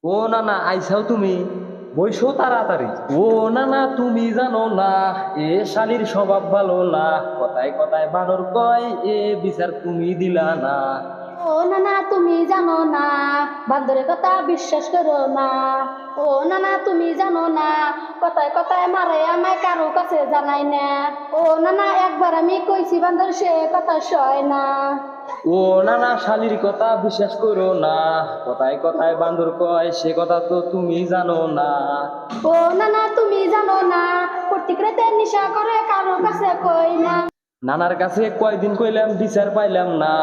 ও না না আইসাও তুমি, বইসো তাড়াতাড়ি। ও না না তুমি জানো না, এ শালির স্বভাব ভালো না, কথায় কথায় বানর কয়, এ বিচার তুমি দিলা না। ও নানা তুমি জানো না, বান্দরের কথা বিশ্বাস করো না। ও নানা তুমি জানো না, কথায় কথায় মারে আমায় কারো কাছে জানাই না। ও নানা একবার আমি কইছি বান্দর সে কথা সয় না। ও না না শালির কথা বিশ্বাস করো না, কথায় কথায় বান্দর কয়, সে কথা তো তুমি জানো না। ও নানা তুমি জানো না, প্রত্যেক রাতে নিশা করে কারো কাছে কই না। নানার কাছে কয়দিন কইলাম বিচার পাইলাম না,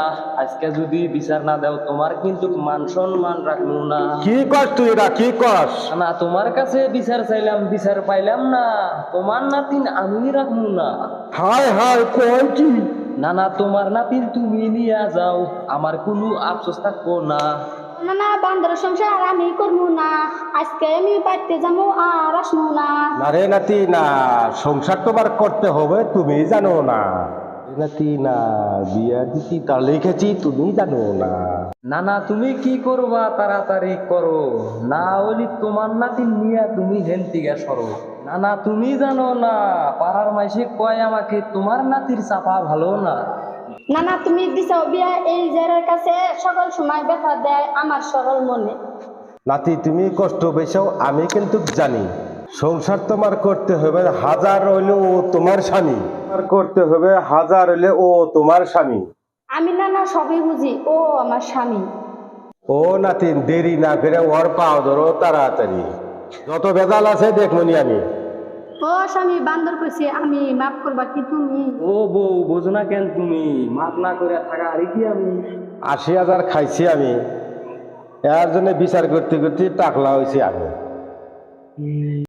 আজকে যদি বিচার না দাও তোমার কিন্তু মান সম্মান রাখবো না। কি কস তুই এটা কি কস? না তোমার কাছে বিচার চাইলাম, বিচার পাইলাম না, তোমার নাতিন আমি রাখবো না। হায় হায় কয় কি? নানা তোমার নাতিন তুমি নিয়ে যাও, আমার কোনো আফসোস থাকবো না। নানা বান্দর সংসার আমি করবো না, আজকে আমি বাড়তে যাবো আর আসবো না। না রে নাতি না, সংসার তোমার করতে হবে তুমি জানো না। নাতি না, বিয়া দিতি তা লিখেছি তুমি জানো না। নানা তুমি কি করবা তাড়াতাড়ি করো, না হলি তোমার নাতিন নিয়ে তুমি হেনতিগা সরো। নানা তুমি জানো না, পাড়ার মাইসে কয় আমাকে তোমার নাতির চাপা ভালো না। নানা তুমি দিছাও বিয়া এই জেরের কাছে, সকল সময় ব্যথা দেয় আমার সরল মনে। নাতি তুমি কষ্ট পেয়েছো আমি কিন্তু জানি, সংসার তোমার করতে হবে হাজার হইলে ও তোমার স্বামী, তোমার করতে হবে হাজার হইলে ও তোমার স্বামী। আমি নানা সবই বুঝি, ও আমার স্বামী। ও নাতিন দেরি না করে ওর পাও ধরো তাড়াতাড়ি, যত বেজাল আছে দেখমনি আমি। ও স্বামী বান্দর কইছে আমি, মাফ করবা কি তুমি? ও বউ বোঝো না কেন তুমি, মাপ না করে থাকা আর কি আমি। ৮০,০০০ খাইছি আমি, এর জন্য বিচার করতে করতে টাকলা হয়েছি আমি।